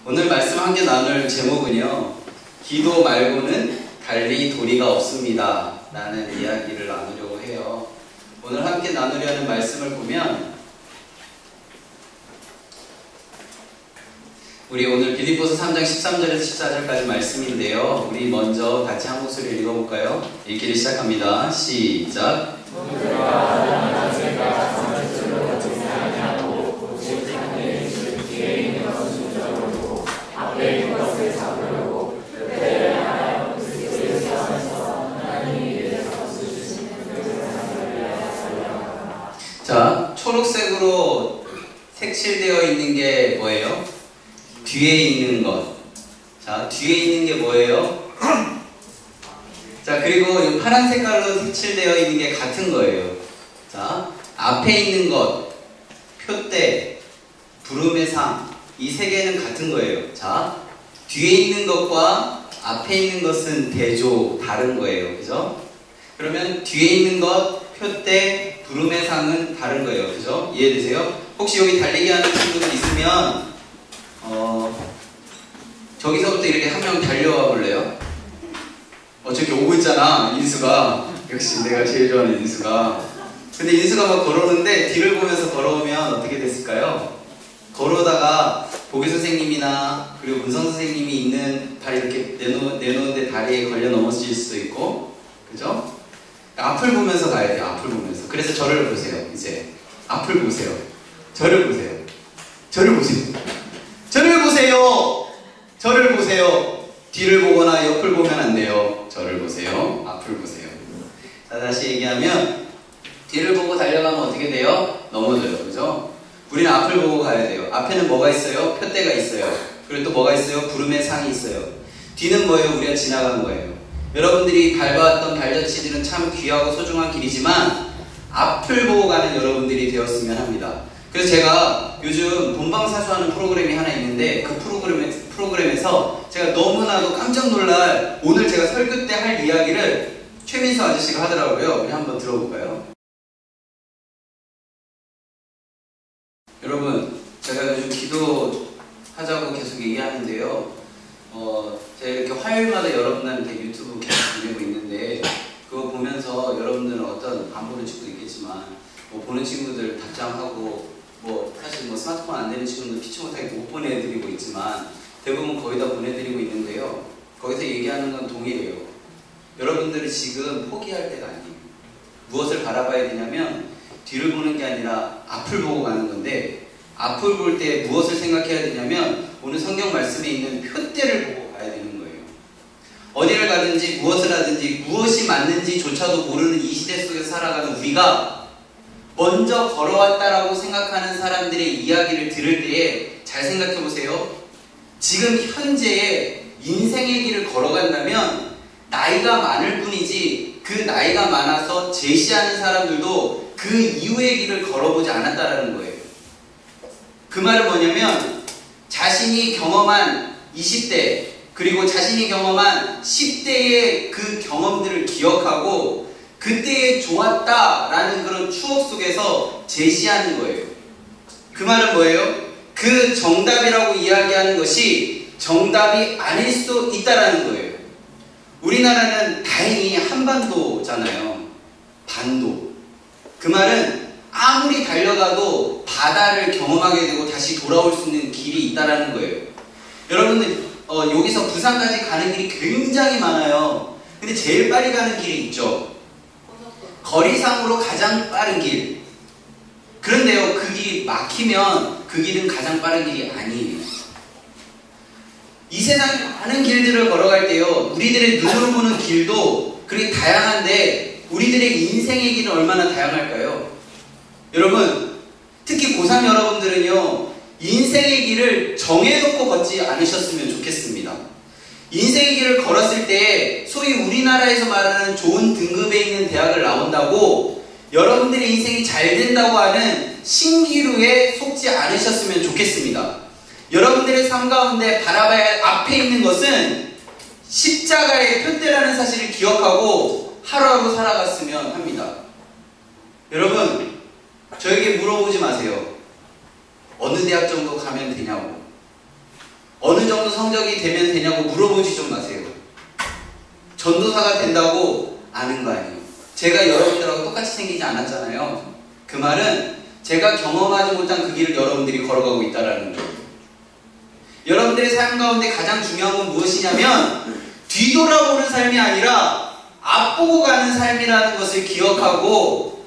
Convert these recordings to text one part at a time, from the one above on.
오늘 말씀 함께 나눌 제목은요, 기도 말고는 달리 도리가 없습니다 라는 이야기를 나누려고 해요. 오늘 함께 나누려는 말씀을 보면 우리 오늘 빌립보서 3장 13절에서 14절까지 말씀인데요, 우리 먼저 같이 한 목소리 읽어볼까요? 읽기를 시작합니다. 시작. 자, 초록색으로 색칠되어 있는 게 뭐예요? 뒤에 있는 것. 자, 뒤에 있는 게 뭐예요? 자, 그리고 이 파란 색깔로 색칠되어 있는 게 같은 거예요. 자, 앞에 있는 것, 표대, 부름의 상, 이 세 개는 같은 거예요. 자, 뒤에 있는 것과 앞에 있는 것은 대조, 다른 거예요. 그죠? 그러면 뒤에 있는 것, 표대, 부름의 상은 다른 거예요. 그죠? 이해되세요? 혹시 여기 달리기 하는 친구들 있으면 저기서부터 이렇게 한 명 달려와 볼래요? 저기 오고 있잖아, 인수가. 역시 내가 제일 좋아하는 인수가. 근데 인수가 막 걸어오는데 뒤를 보면서 걸어오면 어떻게 됐을까요? 걸어오다가 보기 선생님이나 그리고 문성 선생님이 있는 다리 이렇게 내놓은데 다리에 걸려 넘어질 수도 있고, 그죠? 앞을 보면서 가야 돼요. 앞을 보면서. 그래서 저를 보세요. 이제 앞을 보세요. 저를 보세요. 저를 보세요. 저를 보세요. 저를 보세요. 뒤를 보거나 옆을 보면 안 돼요. 저를 보세요. 앞을 보세요. 자, 다시 얘기하면 뒤를 보고 달려가면 어떻게 돼요? 넘어져요. 그죠? 우리는 앞을 보고 가야 돼요. 앞에는 뭐가 있어요? 표대가 있어요. 그리고 또 뭐가 있어요? 부름의 상이 있어요. 뒤는 뭐예요? 우리가 지나간 거예요. 여러분들이 밟아왔던 발자취들은 참 귀하고 소중한 길이지만 앞을 보고 가는 여러분들이 되었으면 합니다. 그래서 제가 요즘 본방사수하는 프로그램이 하나 있는데 그 프로그램에서 제가 너무나도 깜짝 놀랄, 오늘 제가 설교 때 할 이야기를 최민수 아저씨가 하더라고요. 우리 한번 들어볼까요? 여러분, 제가 요즘 기도하자고 계속 얘기하는데요, 제가 이렇게 화요일마다 여러분한테 유튜브 계속 보내고 있는데 그거 보면서 여러분들은 안 보는 친구도 있겠지만 보는 친구들 답장하고 사실 스마트폰 안 되는 친구들 피치 못하게 못 보내드리고 있지만 대부분 거의 다 보내드리고 있는데요, 거기서 얘기하는 건 동일해요. 여러분들이 지금 포기할 때가 아니에요. 무엇을 바라봐야 되냐면 뒤를 보는 게 아니라 앞을 보고 가는 건데, 앞을 볼 때 무엇을 생각해야 되냐면 오늘 성경 말씀에 있는 표대를 보고 가야 되는 거예요. 어디를 가든지 무엇을 하든지 무엇이 맞는지조차도 모르는 이 시대 속에서 살아가는 우리가 먼저 걸어왔다라고 생각하는 사람들의 이야기를 들을 때에 잘 생각해 보세요. 지금 현재의 인생의 길을 걸어간다면 나이가 많을 뿐이지 그 나이가 많아서 제시하는 사람들도 그 이후의 길을 걸어보지 않았다라는 거예요. 그 말은 뭐냐면 자신이 경험한 20대 그리고 자신이 경험한 10대의 그 경험들을 기억하고 그때에 좋았다라는 그런 추억 속에서 제시하는 거예요. 그 말은 뭐예요? 그 정답이라고 이야기하는 것이 정답이 아닐 수도 있다라는 거예요. 우리나라는 다행히 한반도잖아요. 반도. 그 말은 아무리 달려가도 바다를 경험하게 되고 다시 돌아올 수 있는 길이 있다라는 거예요. 여러분들 여기서 부산까지 가는 길이 굉장히 많아요. 근데 제일 빨리 가는 길이 있죠. 거리상으로 가장 빠른 길. 그런데요, 그 길이 막히면 그 길은 가장 빠른 길이 아니에요. 이 세상에 많은 길들을 걸어갈 때요, 우리들의 눈으로 보는 길도 그렇게 다양한데 우리들의 인생의 길은 얼마나 다양할까요? 여러분, 특히 고3 여러분들은요, 인생의 길을 정해놓고 걷지 않으셨으면 좋겠습니다. 인생의 길을 걸었을 때 소위 우리나라에서 말하는 좋은 등급에 있는 대학을 나온다고 여러분들의 인생이 잘 된다고 하는 신기루에 속지 않으셨으면 좋겠습니다. 여러분들의 삶 가운데 바라봐야 앞에 있는 것은 십자가의 표대라는 사실을 기억하고 하루하루 살아갔으면 합니다. 여러분, 저에게 물어보지 마세요. 어느 대학 정도 가면 되냐고. 어느 정도 성적이 되면 되냐고 물어보지 좀 마세요. 전도사가 된다고 아는 거 아니에요. 제가 여러분들하고 똑같이 생기지 않았잖아요. 그 말은 제가 경험하지 못한 그 길을 여러분들이 걸어가고 있다는 거예요. 여러분들의 삶 가운데 가장 중요한 건 무엇이냐면 뒤돌아보는 삶이 아니라 앞보고 가는 삶이라는 것을 기억하고,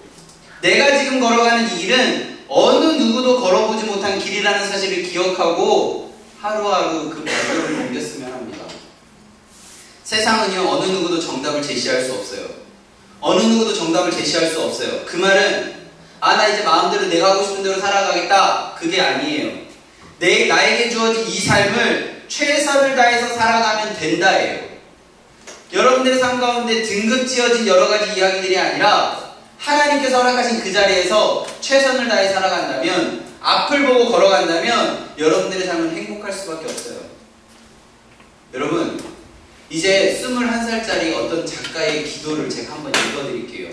내가 지금 걸어가는 이 길은 어느 누구도 걸어보지 못한 길이라는 사실을 기억하고 하루하루 그 발걸음을 옮겼으면 합니다. 세상은요, 어느 누구도 정답을 제시할 수 없어요. 어느 누구도 정답을 제시할 수 없어요. 그 말은 나 이제 마음대로 내가 하고 싶은 대로 살아가겠다, 그게 아니에요. 나에게 주어진 이 삶을 최선을 다해서 살아가면 된다예요. 여러분들의 삶 가운데 등급 지어진 여러 가지 이야기들이 아니라 하나님께서 허락하신 그 자리에서 최선을 다해 살아간다면, 앞을 보고 걸어간다면 여러분들의 삶은 행복할 수밖에 없어요. 여러분, 이제 21살짜리 어떤 작가의 기도를 제가 한번 읽어드릴게요.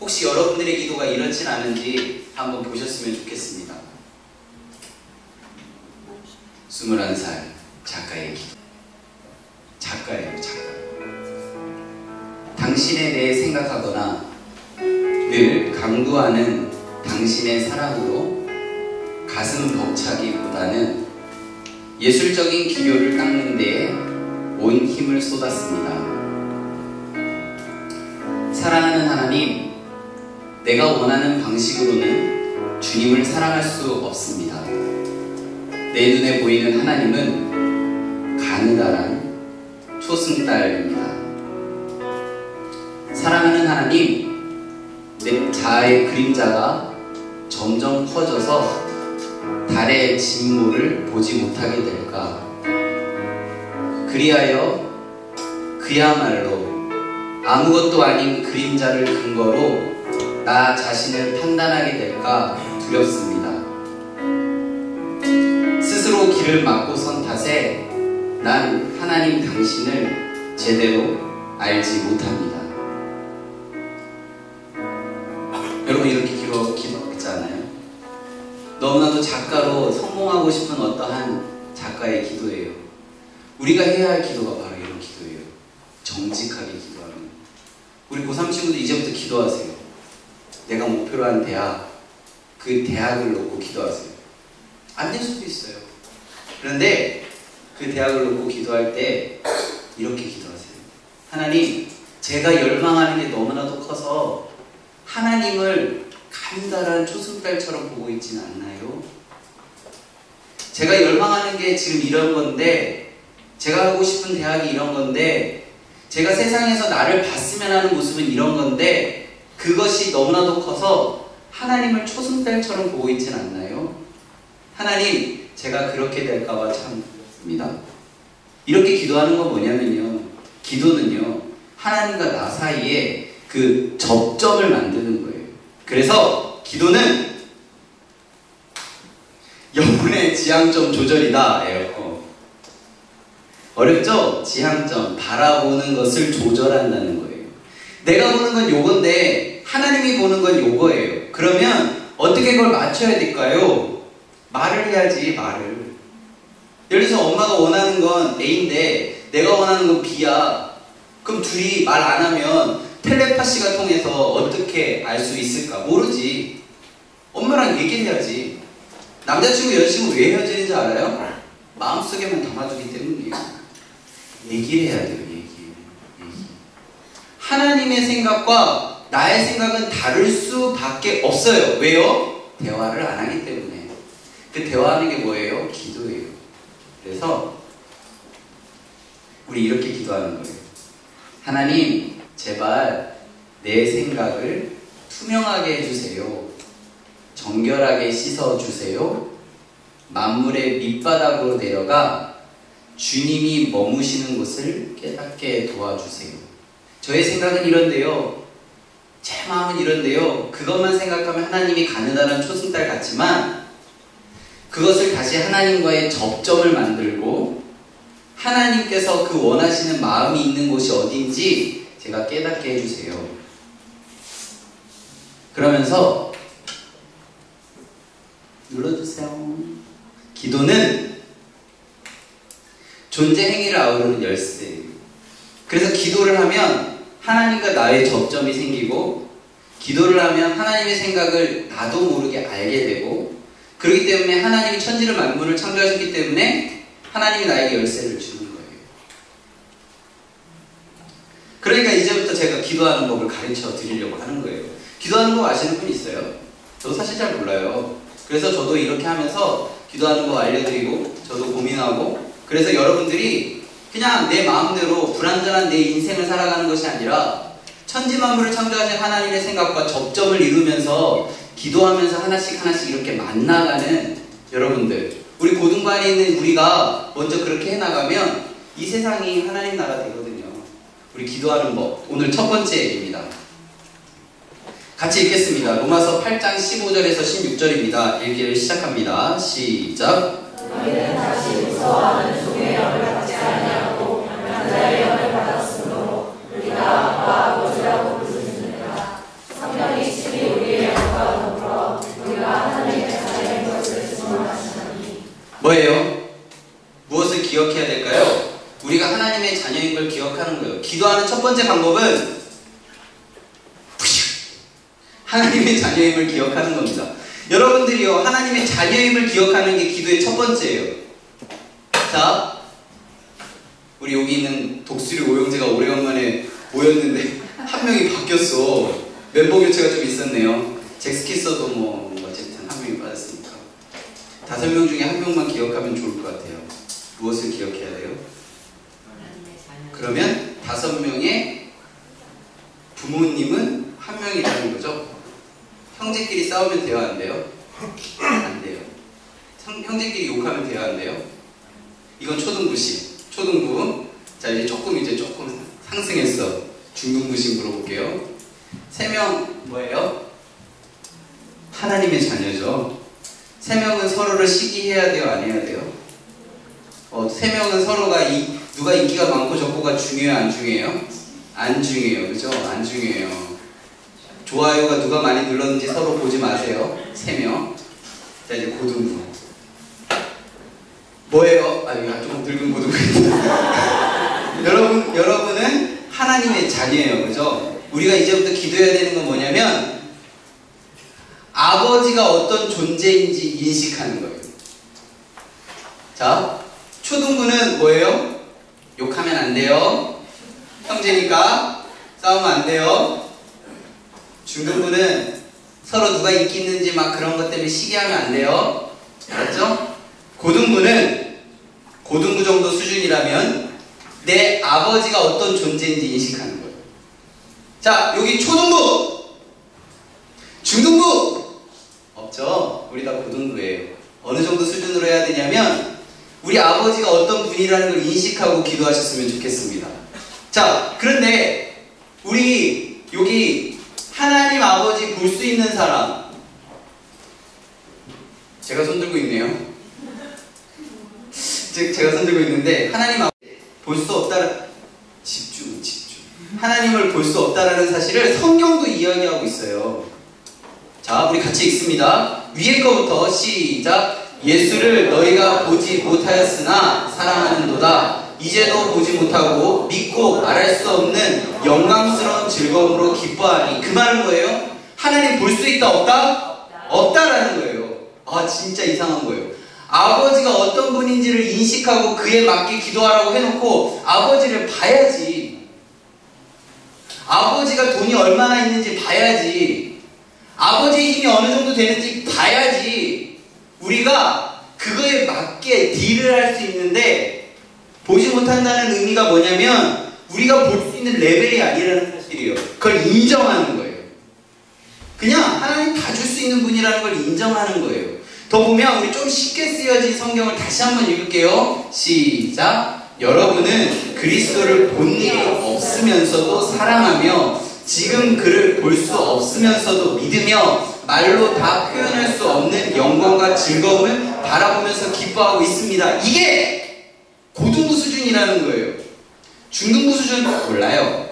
혹시 여러분들의 기도가 이렇진 않은지 한번 보셨으면 좋겠습니다. 21살 작가의 기도. 작가예요, 작가. 당신에 대해 생각하거나 늘 강구하는 당신의 사랑으로 가슴 벅차기보다는 예술적인 기교를 닦는 데에 온 힘을 쏟았습니다. 사랑하는 하나님, 내가 원하는 방식으로는 주님을 사랑할 수 없습니다. 내 눈에 보이는 하나님은 가느다란 초승달입니다. 사랑하는 하나님, 내 자아의 그림자가 점점 커져서 달의 진모를 보지 못하게 될까? 그리하여 그야말로 아무것도 아닌 그림자를 근거로 나 자신을 판단하게 될까 두렵습니다. 스스로 길을 막고 선 탓에 난 하나님 당신을 제대로 알지 못합니다. 여러분, 이렇게 기도했지 않아요? 너무나도 작가로 성공하고 싶은 어떠한 작가의 기도예요. 우리가 해야 할 기도가 바로 이런 기도예요. 정직하게 기도하는. 우리 고3 친구들 이제부터 기도하세요. 내가 목표로 한 대학, 그 대학을 놓고 기도하세요. 안 될 수도 있어요. 그런데 그 대학을 놓고 기도할 때 이렇게 기도하세요. 하나님, 제가 열망하는 게 너무나도 커서 하나님을 간단한 초승달처럼 보고 있진 않나요? 제가 열망하는 게 지금 이런 건데, 제가 하고 싶은 대학이 이런 건데, 제가 세상에서 나를 봤으면 하는 모습은 이런 건데, 그것이 너무나도 커서 하나님을 초승달처럼 보고 있진 않나요? 하나님, 제가 그렇게 될까봐 참 두렵습니다. 이렇게 기도하는 건 뭐냐면요, 기도는요, 하나님과 나 사이에 그 접점을 만드는 거예요. 그래서 기도는 여분의 지향점 조절이다. 어렵죠? 지향점, 바라보는 것을 조절한다는 거예요. 내가 보는 건 요건데 하나님이 보는 건 요거예요. 그러면 어떻게 그걸 맞춰야 될까요? 말을 해야지, 말을. 예를 들어서 엄마가 원하는 건 A인데 내가 원하는 건 B야. 그럼 둘이 말 안 하면 텔레파시가 통해서 어떻게 알 수 있을까? 모르지. 엄마랑 얘기해야지. 남자친구, 여자친구 왜 헤어지는지 알아요? 마음속에만 담아두기 때문이에요. 얘기를 해야 돼요, 얘기. 하나님의 생각과 나의 생각은 다를 수밖에 없어요. 왜요? 대화를 안 하기 때문에. 그 대화하는 게 뭐예요? 기도예요. 그래서 우리 이렇게 기도하는 거예요. 하나님, 제발 내 생각을 투명하게 해주세요. 정결하게 씻어주세요. 만물의 밑바닥으로 내려가 주님이 머무시는 곳을 깨닫게 도와주세요. 저의 생각은 이런데요, 제 마음은 이런데요, 그것만 생각하면 하나님이 가느다란 초승달 같지만 그것을 다시 하나님과의 접점을 만들고 하나님께서 그 원하시는 마음이 있는 곳이 어딘지 제가 깨닫게 해주세요. 그러면서 눌러주세요. 기도는 존재 행위를 아우르는 열쇠. 그래서 기도를 하면 하나님과 나의 접점이 생기고, 기도를 하면 하나님의 생각을 나도 모르게 알게 되고, 그렇기 때문에 하나님이 천지를 만물을 창조하셨기 때문에 하나님이 나에게 열쇠를 주는 거예요. 그러니까 이제부터 제가 기도하는 법을 가르쳐 드리려고 하는 거예요. 기도하는 법 아시는 분 있어요? 저도 사실 잘 몰라요. 그래서 저도 이렇게 하면서 기도하는 법 알려드리고, 저도 고민하고, 그래서 여러분들이 그냥 내 마음대로 불완전한 내 인생을 살아가는 것이 아니라 천지 만물을 창조하신 하나님의 생각과 접점을 이루면서 기도하면서 하나씩 하나씩 이렇게 만나가는 여러분들, 우리 고등반에 있는 우리가 먼저 그렇게 해나가면 이 세상이 하나님 나라 되거든요. 우리 기도하는 법, 오늘 첫 번째 얘기입니다. 같이 읽겠습니다. 로마서 8장 15절에서 16절입니다. 읽기를 시작합니다. 시작. 너희는 다시 무서워하는 종의 영을 받지 아니하고 남자의 영을 받았으므로 우리가 아빠 아버지라고 부르짖느니라. 성령이 친히 우리의 영과 더불어 우리가 하나님의 자녀인 것을 증언하시나니. 뭐예요? 무엇을 기억해야 될까요? 우리가 하나님의 자녀인 걸 기억하는 거예요. 기도하는 첫 번째 방법은 하나님의 자녀임을 기억하는 겁니다. 여러분들이요, 하나님의 자녀임을 기억하는 게 기도의 첫 번째예요. 자, 우리 여기 있는 독수리 오영재가 오래간만에 모였는데 한 명이 바뀌었어. 멤버 교체가 좀 있었네요. 잭스키서도 뭐 어쨌든 한 명이 빠졌으니까 5명 중에 한 명만 기억하면 좋을 것 같아요. 무엇을 기억해야 돼요? 그러면 5명의 부모님은 한 명이라는 거죠. 형제끼리 싸우면 돼요, 안 돼요? 안 돼요. 형제끼리 욕하면 돼요, 안 돼요? 이건 초등부식. 초등부. 자, 이제 조금 상승했어. 중등부식 물어볼게요. 3명 뭐예요? 하나님의 자녀죠. 3명은 서로를 시기해야 돼요, 안 해야 돼요? 3명은 서로가 누가 인기가 많고 적고가 중요해요, 안 중요해요? 안 중요해요, 그죠? 안 중요해요. 좋아요가 누가 많이 눌렀는지 서로 보지 마세요. 3명. 자, 이제 고등부. 뭐예요? 좀 늙은 고등부입니다. 여러분은 하나님의 자녀예요, 그죠? 우리가 이제부터 기도해야 되는 건 뭐냐면 아버지가 어떤 존재인지 인식하는 거예요. 자, 초등부는 뭐예요? 욕하면 안 돼요. 형제니까 싸우면 안 돼요. 중등부는 서로 누가 인기 있는지 막 그런 것 때문에 시기하면 안 돼요. 알았죠? 고등부는 고등부 정도 수준이라면 내 아버지가 어떤 존재인지 인식하는 거예요. 자, 여기 초등부! 중등부! 없죠? 우리 다 고등부예요. 어느 정도 수준으로 해야 되냐면 우리 아버지가 어떤 분이라는 걸 인식하고 기도하셨으면 좋겠습니다. 자, 그런데 우리 여기 하나님 아버지 볼 수 있는 사람, 제가 손들고 있네요. 제가 손들고 있는데 하나님 아버지 볼 수 없다는 집중. 하나님을 볼 수 없다라는 사실을 성경도 이야기하고 있어요. 자, 우리 같이 읽습니다. 위에 거부터 시작. 예수를 너희가 보지 못하였으나 사랑하는도다. 이제도 보지 못하고 믿고 말할 수 없는 영광스러운 즐거움으로 기뻐하니. 그 말은 뭐예요? 하나님 볼 수 있다, 없다? 없다라는 거예요. 아, 진짜 이상한 거예요. 아버지가 어떤 분인지를 인식하고 그에 맞게 기도하라고 해놓고 아버지를 봐야지. 아버지가 돈이 얼마나 있는지 봐야지. 아버지의 힘이 어느 정도 되는지 봐야지. 우리가 그거에 맞게 딜을 할 수 있는데, 보지 못한다는 의미가 뭐냐면 우리가 볼 수 있는 레벨이 아니라는 사실이에요. 그걸 인정하는 거예요. 그냥 하나님 다 줄 수 있는 분이라는 걸 인정하는 거예요. 더 보면 우리 좀 쉽게 쓰여진 성경을 다시 한번 읽을게요. 시작. 여러분은 그리스도를 본 일이 없으면서도 사랑하며 지금 그를 볼 수 없으면서도 믿으며 말로 다 표현할 수 없는 영광과 즐거움을 바라보면서 기뻐하고 있습니다. 이게 고등부 수준이라는 거예요. 중등부 수준은 몰라요.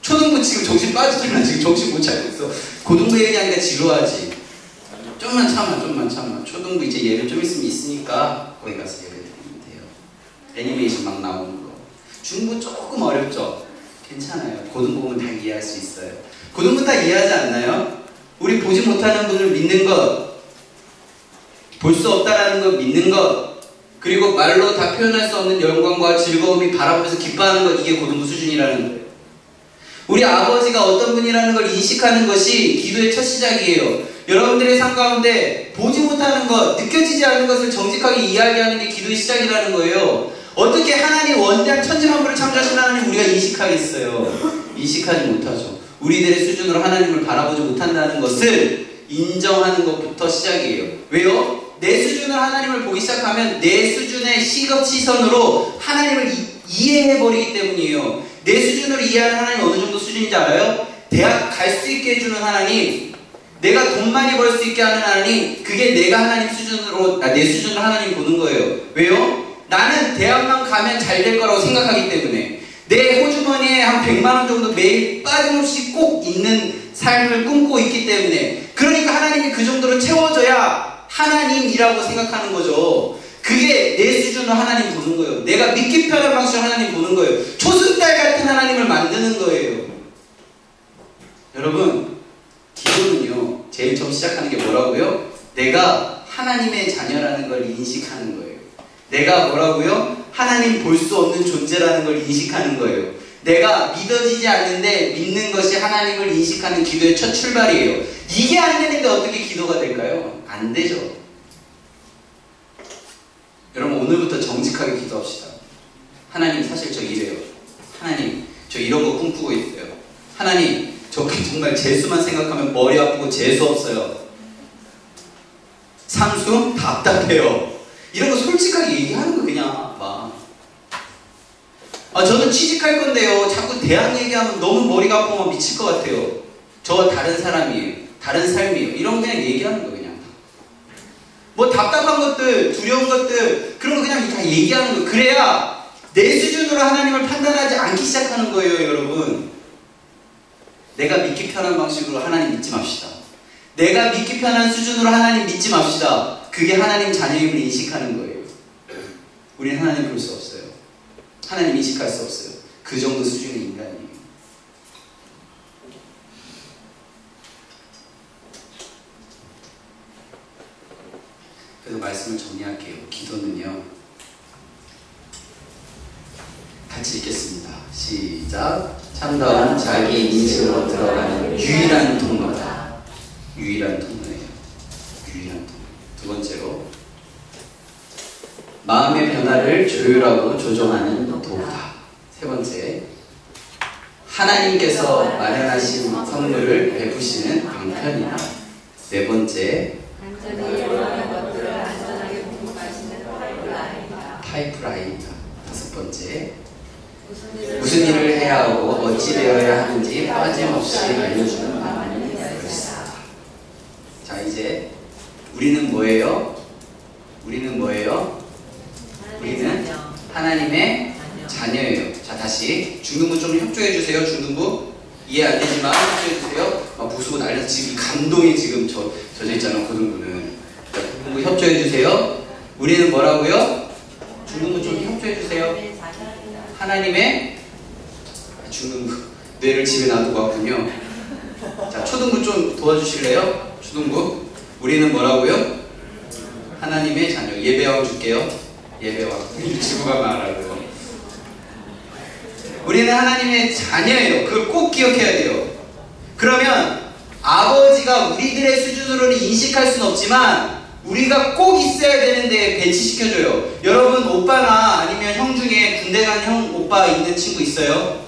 초등부 지금 정신 빠지잖아. 지금 정신 못 차리고 있어. 고등부 얘기하니까 지루하지. 좀만 참아. 초등부 이제 예를 좀 있으면 있으니까 거기 가서 예를 드리면 돼요. 애니메이션 막 나오는 거. 중국은 조금 어렵죠? 괜찮아요. 고등부는 다 이해할 수 있어요. 고등부 다 이해하지 않나요? 우리 보지 못하는 분을 믿는 것, 볼 수 없다라는 걸 믿는 것, 그리고 말로 다 표현할 수 없는 영광과 즐거움이 바라보면서 기뻐하는 것, 이게 고등부 수준이라는 거예요. 우리 아버지가 어떤 분이라는 걸 인식하는 것이 기도의 첫 시작이에요. 여러분들의 삶 가운데 보지 못하는 것, 느껴지지 않는 것을 정직하게 이해하게 하는 게 기도의 시작이라는 거예요. 어떻게 하나님 원대한 천지만물을 창조하신 하나님 우리가 인식하겠어요? 인식하지 못하죠. 우리들의 수준으로 하나님을 바라보지 못한다는 것을 인정하는 것부터 시작이에요. 왜요? 내 수준으로 하나님을 보기 시작하면 내 수준의 시선으로 하나님을 이해해버리기 때문이에요. 내 수준으로 이해하는 하나님 어느 정도 수준인지 알아요? 대학 갈 수 있게 해주는 하나님, 내가 돈 많이 벌 수 있게 하는 하나님, 그게 내가 하나님 수준으로, 내 수준으로 하나님 보는 거예요. 왜요? 나는 대학만 가면 잘 될 거라고 생각하기 때문에 내 호주머니에 한 100만 원 정도 매일 빠짐없이 꼭 있는 삶을 꿈꾸고 있기 때문에, 그러니까 하나님이 그 정도로 채워져야 하나님이라고 생각하는 거죠. 그게 내 수준으로 하나님 보는 거예요. 내가 믿기 편한 방식으로 하나님 보는 거예요. 초승달 같은 하나님을 만드는 거예요. 여러분, 기도는요, 제일 처음 시작하는 게 뭐라고요? 내가 하나님의 자녀라는 걸 인식하는 거예요. 내가 뭐라고요? 하나님 볼 수 없는 존재라는 걸 인식하는 거예요. 내가 믿어지지 않는데 믿는 것이 하나님을 인식하는 기도의 첫 출발이에요. 이게 안 되는데 어떻게 기도가 될까요? 안 되죠. 여러분, 오늘부터 정직하게 기도합시다. 하나님, 사실 저 이래요. 하나님, 저 이런 거 꿈꾸고 있어요. 하나님, 저 정말 재수만 생각하면 머리 아프고 재수 없어요. 삼수 답답해요. 이런 거 솔직하게 얘기하는 거 그냥 막. 저는 취직할 건데요, 자꾸 대학 얘기하면 너무 머리가 아프고 미칠 것 같아요. 저 다른 사람이에요. 다른 삶이에요. 이런 거 그냥 얘기하는 거 그냥. 뭐 답답한 것들, 두려운 것들, 그런 거 그냥 다 얘기하는 거. 그래야 내 수준으로 하나님을 판단하지 않기 시작하는 거예요, 여러분. 내가 믿기 편한 방식으로 하나님 믿지 맙시다. 내가 믿기 편한 수준으로 하나님 믿지 맙시다. 그게 하나님 자녀임을 인식하는 거예요. 우리는 하나님 볼 수 없어요. 하나님 인식할 수 없어요. 그 정도 수준의 인간이에요. 그래서 말씀을 정리할게요. 기도는요, 같이 읽겠습니다. 시작. 참다운 자기 인식으로 들어가는 유일한 통로다. 유일한 통로예요. 유일한 통로. 두 번째로, 마음의 변화를 조율하고 조정하는 도구다. 세 번째, 하나님께서 마련하신 선물을 베푸시는 방편이다. 네 번째, 파이프라인이다. 다섯 번째, 무슨 일을 해야 하고 어찌 되어야 하는지 빠짐없이 알려주는 마음이 열쇠다. 자, 이제 우리는 뭐예요? 우리는 뭐예요? 우리는 하나님의 자녀예요. 자, 다시 중등부 좀 협조해주세요. 중등부 이해 안 되지만 협조해주세요. 막 부수고 난리나서 지금 감동이 지금 젖어 있잖아. 고등부는. 자, 중등부 협조해주세요. 우리는 뭐라고요? 중등부 좀 협조해주세요. 하나님의 중등부, 뇌를 집에 놔두고 왔군요. 자, 초등부 좀 도와주실래요? 초등부. 우리는 뭐라고요? 하나님의 자녀. 예배왕 줄게요. 예배왕. 유치부가 말하고요. 우리는 하나님의 자녀예요. 그걸 꼭 기억해야 돼요. 그러면 아버지가 우리들의 수준으로는 인식할 수는 없지만 우리가 꼭 있어야 되는데 배치시켜줘요. 여러분, 오빠나 아니면 형 중에 군대 간 형, 오빠 있는 친구 있어요?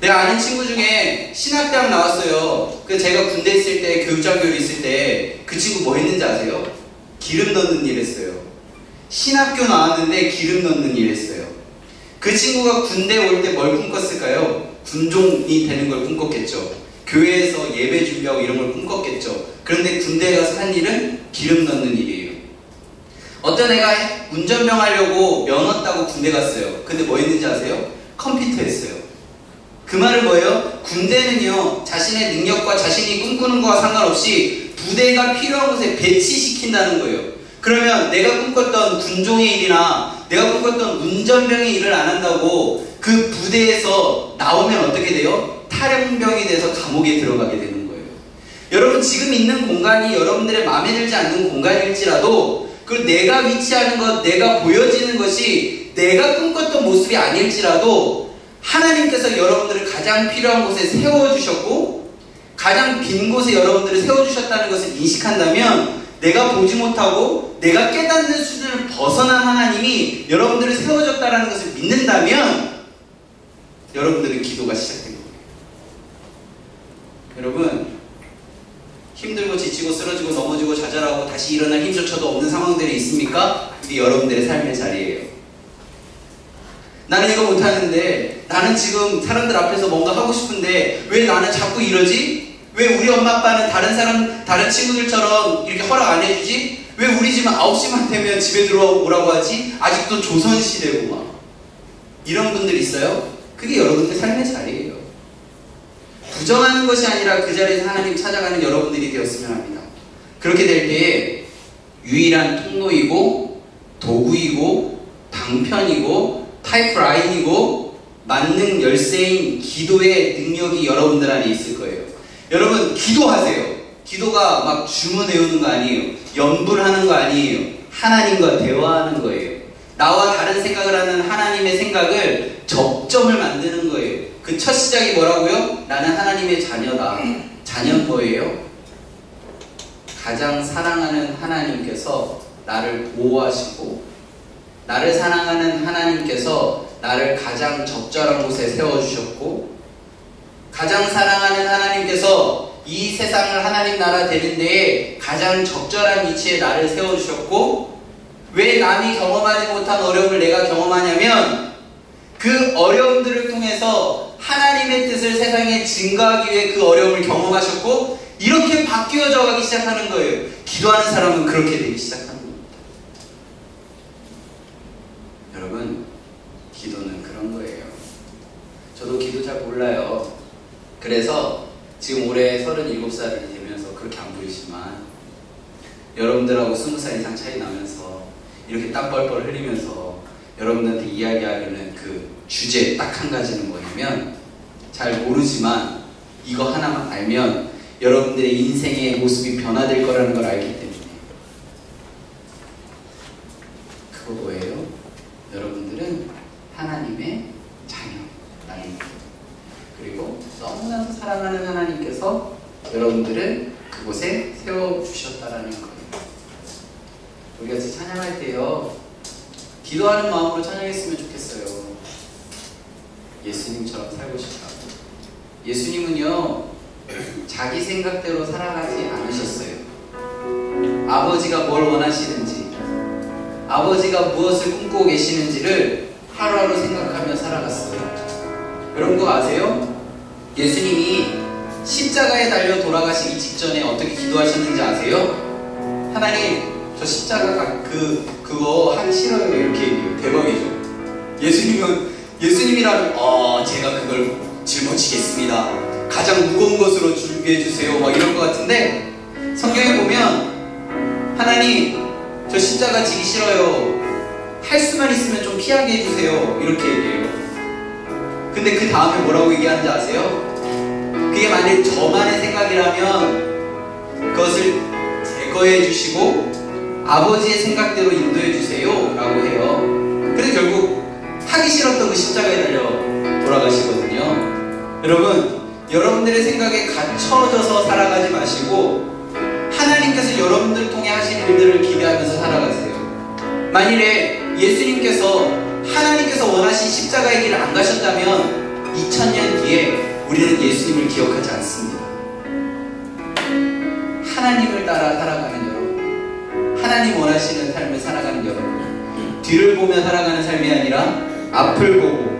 내가 아는 친구 중에 신학대학 나왔어요. 그래서 제가 군대 있을 때, 교육장교로 있을 때 그 친구 뭐 했는지 아세요? 기름 넣는 일 했어요. 신학교 나왔는데 기름 넣는 일 했어요. 그 친구가 군대 올 때 뭘 꿈꿨을까요? 군종이 되는 걸 꿈꿨겠죠. 교회에서 예배 준비하고 이런 걸 꿈꿨겠죠. 그런데 군대에 가서 한 일은 기름 넣는 일이에요. 어떤 애가 운전병 하려고 면허 따고 군대 갔어요. 근데 뭐 했는지 아세요? 컴퓨터 했어요. 그 말은 뭐예요? 군대는요, 자신의 능력과 자신이 꿈꾸는 것과 상관없이 부대가 필요한 곳에 배치시킨다는 거예요. 그러면 내가 꿈꿨던 군종의 일이나 내가 꿈꿨던 운전병의 일을 안 한다고 그 부대에서 나오면 어떻게 돼요? 탈영병이 돼서 감옥에 들어가게 되는 거예요. 여러분, 지금 있는 공간이 여러분들의 마음에 들지 않는 공간일지라도, 그 내가 위치하는 것, 내가 보여지는 것이 내가 꿈꿨던 모습이 아닐지라도 하나님께서 여러분들을 가장 필요한 곳에 세워주셨고 가장 빈 곳에 여러분들을 세워주셨다는 것을 인식한다면, 내가 보지 못하고 내가 깨닫는 수준을 벗어난 하나님이 여러분들을 세워줬다는 것을 믿는다면 여러분들의 기도가 시작된 거예요. 여러분, 힘들고 지치고 쓰러지고 넘어지고 좌절하고 다시 일어날 힘조차도 없는 상황들이 있습니까? 이게 여러분들의 삶의 자리예요. 나는 이거 못하는데, 나는 지금 사람들 앞에서 뭔가 하고 싶은데 왜 나는 자꾸 이러지? 왜 우리 엄마 아빠는 다른 친구들처럼 이렇게 허락 안 해주지? 왜 우리 집은 9시만 되면 집에 들어오라고 하지? 아직도 조선시대고 막 이런 분들 있어요? 그게 여러분들 삶의 자리예요. 부정하는 것이 아니라 그 자리에서 하나님 찾아가는 여러분들이 되었으면 합니다. 그렇게 될 때에 유일한 통로이고 도구이고 방편이고 파이프라인이고 만능 열쇠인 기도의 능력이 여러분들 안에 있을 거예요. 여러분, 기도하세요. 기도가 막 주문 외우는 거 아니에요. 염불하는 거 아니에요. 하나님과 대화하는 거예요. 나와 다른 생각을 하는 하나님의 생각을 접점을 만드는 거예요. 그 첫 시작이 뭐라고요? 나는 하나님의 자녀다. 자녀는 뭐예요? 가장 사랑하는 하나님께서 나를 보호하시고, 나를 사랑하는 하나님께서 나를 가장 적절한 곳에 세워주셨고, 가장 사랑하는 하나님께서 이 세상을 하나님 나라 되는 데에 가장 적절한 위치에 나를 세워주셨고, 왜 남이 경험하지 못한 어려움을 내가 경험하냐면 그 어려움들을 통해서 하나님의 뜻을 세상에 증거하기 위해 그 어려움을 경험하셨고, 이렇게 바뀌어져 가기 시작하는 거예요. 기도하는 사람은 그렇게 되기 시작하는 겁니다. 여러분, 기도는 그런 거예요. 저도 기도 잘 몰라요. 그래서 지금 올해 37살이 되면서 그렇게 안 보이지만 여러분들하고 20살 이상 차이 나면서 이렇게 땀 뻘뻘 흘리면서 여러분들한테 이야기하려는 그 주제 딱 한 가지는 뭐냐면, 잘 모르지만 이거 하나만 알면 여러분들의 인생의 모습이 변화될 거라는 걸 알기 때문에. 그거 뭐예요? 여러분들은 하나님의 자녀라는 거예요. 그리고 너무나도 사랑하는 하나님께서 여러분들을 그곳에 세워주셨다라는 거예요. 우리가 같이 찬양할 때요, 기도하는 마음으로 찬양했으면 좋겠어요. 예수님처럼 살고 싶다고. 예수님은요, 자기 생각대로 살아가지 않으셨어요. 아버지가 뭘 원하시는지, 아버지가 무엇을 꿈꾸고 계시는지를 하루하루 생각하며 살아갔어요. 여러분 그거 아세요? 예수님이 십자가에 달려 돌아가시기 직전에 어떻게 기도하셨는지 아세요? 하나님, 저 십자가 그거 하기 싫어요. 이렇게 얘기해요. 대박이죠. 예수님이라면 제가 그걸 짊어지겠습니다. 가장 무거운 것으로 준비해 주세요. 막 이럴 것 같은데, 성경에 보면 하나님, 저 십자가 지기 싫어요. 할 수만 있으면 좀 피하게 해주세요. 이렇게 얘기해요. 근데 그 다음에 뭐라고 얘기하는지 아세요? 그게 만약에 저만의 생각이라면 그것을 제거해 주시고 아버지의 생각대로 인도해 주세요 라고 해요. 근데 결국 하기 싫었던 그 십자가에 달려 돌아가시거든요. 여러분, 여러분들의 생각에 갇혀져서 살아가지 마시고 하나님께서 여러분들 통해 하시는 일들을 기대하면서 살아가세요. 만일에 예수님께서 하나님께서 원하신 십자가의 길을 안 가셨다면 2000년 뒤에 우리는 예수님을 기억하지 않습니다. 하나님을 따라 살아가는 여러분, 하나님 원하시는 삶을 살아가는 여러분, 뒤를 보며 살아가는 삶이 아니라 앞을 보고